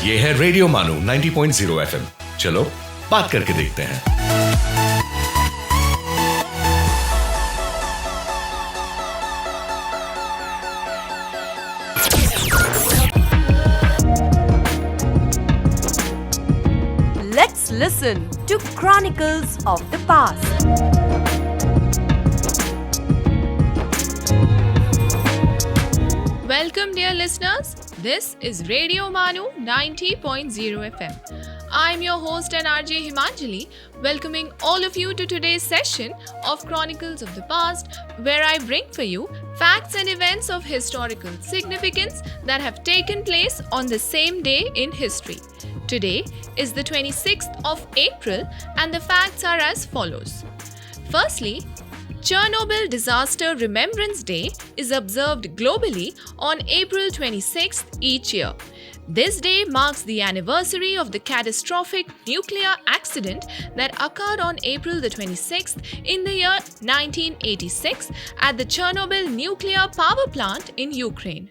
ये है रेडियो मानू 90.0 FM। चलो बात करके देखते हैं। Let's listen to Chronicles of the Past. Welcome, dear listeners. This is Radio MANUU 90.0 FM. I'm your host and RJ Himanjali, welcoming all of you to today's session of Chronicles of the Past, where I bring for you facts and events of historical significance that have taken place on the same day in history. Today is the 26th of April, and the facts are as follows. Firstly, Chernobyl Disaster Remembrance Day is observed globally on April 26th each year. This day marks the anniversary of the catastrophic nuclear accident that occurred on April the 26th in the year 1986 at the Chernobyl nuclear power plant in Ukraine.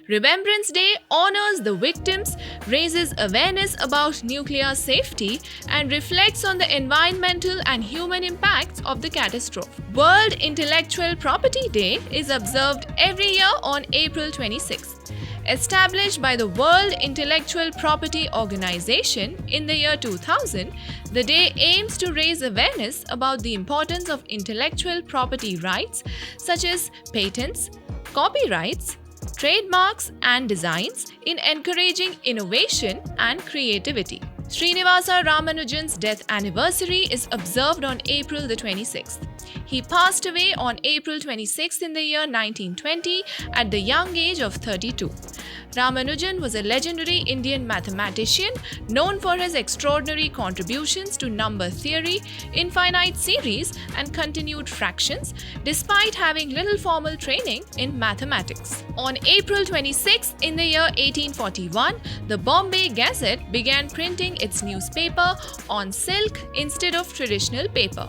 Remembrance Day honors the victims, raises awareness about nuclear safety, and reflects on the environmental and human impacts of the catastrophe. World Intellectual Property Day is observed every year on April 26th. Established by the World Intellectual Property Organization in the year 2000, the day aims to raise awareness about the importance of intellectual property rights such as patents, copyrights, trademarks and designs in encouraging innovation and creativity. Srinivasa Ramanujan's death anniversary is observed on April the 26th. He passed away on April 26th in the year 1920 at the young age of 32. Ramanujan was a legendary Indian mathematician known for his extraordinary contributions to number theory, infinite series, and continued fractions, despite having little formal training in mathematics. On April 26th in the year 1841, the Bombay Gazette began printing its newspaper on silk instead of traditional paper.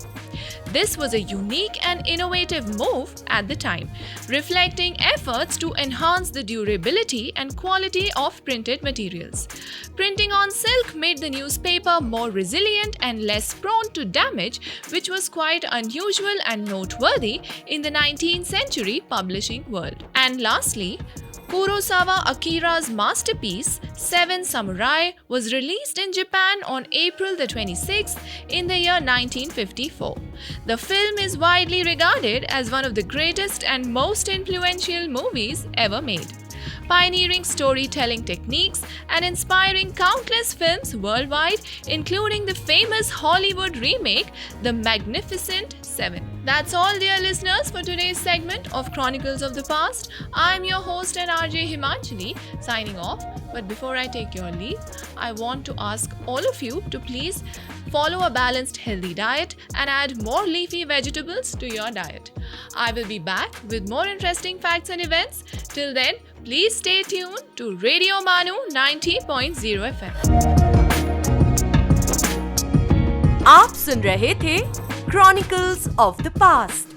This was a unique and innovative move at the time, reflecting efforts to enhance the durability and quality of printed materials. Printing on silk made the newspaper more resilient and less prone to damage, which was quite unusual and noteworthy in the 19th century publishing world. And lastly, Kurosawa Akira's masterpiece, Seven Samurai, was released in Japan on April the 26th in the year 1954. The film is widely regarded as one of the greatest and most influential movies ever made, pioneering storytelling techniques and inspiring countless films worldwide, including the famous Hollywood remake, The Magnificent Seven. That's all, dear listeners, for today's segment of Chronicles of the Past. I'm your host and RJ Himanjali, signing off. But before I take your leave, I want to ask all of you to please follow a balanced, healthy diet and add more leafy vegetables to your diet. I will be back with more interesting facts and events. Till then, please stay tuned to Radio MANUU 90.0 FM. आप सुन रहे थे Chronicles of the Past.